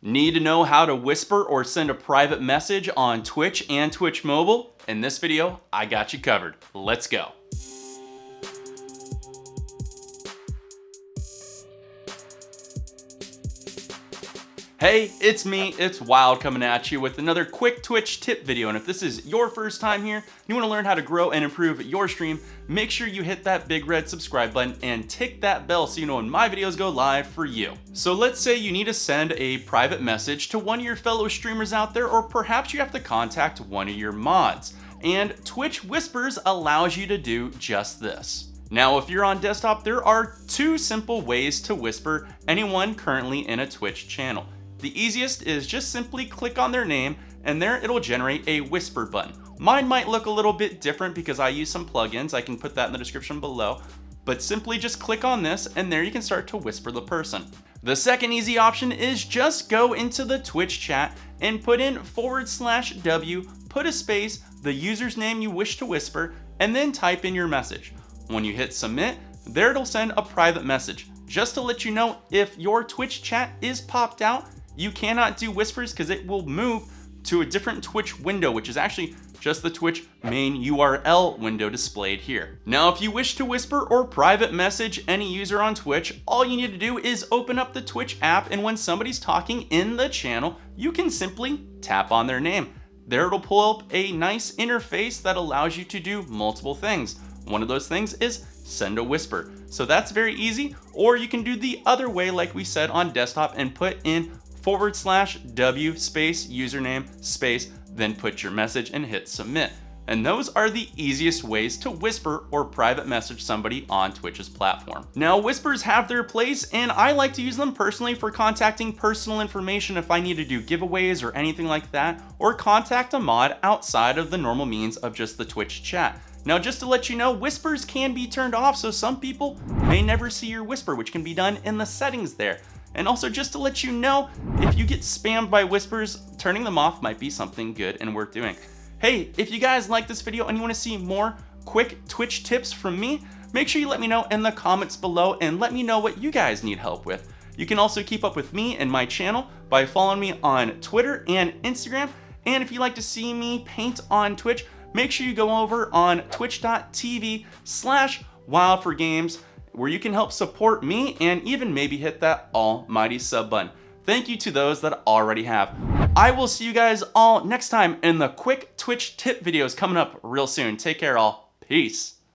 Need to know how to whisper or send a private message on Twitch and Twitch Mobile? In this video, I got you covered. Let's go. Hey, it's me, it's Wild coming at you with another quick Twitch tip video. And if this is your first time here, and you want to learn how to grow and improve your stream, make sure you hit that big red subscribe button and tick that bell so you know when my videos go live for you. So let's say you need to send a private message to one of your fellow streamers out there, or perhaps you have to contact one of your mods. And Twitch Whispers allows you to do just this. Now, if you're on desktop, there are two simple ways to whisper anyone currently in a Twitch channel. The easiest is just simply click on their name, and there it'll generate a whisper button. Mine might look a little bit different because I use some plugins. I can put that in the description below, but simply just click on this and there you can start to whisper the person. The second easy option is just go into the Twitch chat and put in /W, put a space, the user's name you wish to whisper, and then type in your message. When you hit submit, there it'll send a private message. Just to let you know, if your Twitch chat is popped out, you cannot do whispers because it will move to a different Twitch window, which is actually just the Twitch main URL window displayed here. Now, if you wish to whisper or private message any user on Twitch, all you need to do is open up the Twitch app, and when somebody's talking in the channel, you can simply tap on their name. There it'll pull up a nice interface that allows you to do multiple things. One of those things is send a whisper. So that's very easy, or you can do the other way like we said on desktop and put in /W space username space, then put your message and hit submit. And those are the easiest ways to whisper or private message somebody on Twitch's platform. Now, whispers have their place, and I like to use them personally for contacting personal information if I need to do giveaways or anything like that, or contact a mod outside of the normal means of just the Twitch chat. Now, just to let you know, whispers can be turned off, so some people may never see your whisper, which can be done in the settings there. And also, just to let you know, if you get spammed by whispers, turning them off might be something good and worth doing. Hey, if you guys like this video and you want to see more quick Twitch tips from me, make sure you let me know in the comments below and let me know what you guys need help with. You can also keep up with me and my channel by following me on Twitter and Instagram. And if you like to see me paint on Twitch, make sure you go over on twitch.tv/wildforgames, where you can help support me and even maybe hit that almighty sub button. Thank you to those that already have. I will see you guys all next time in the quick Twitch tip videos coming up real soon. Take care all. Peace.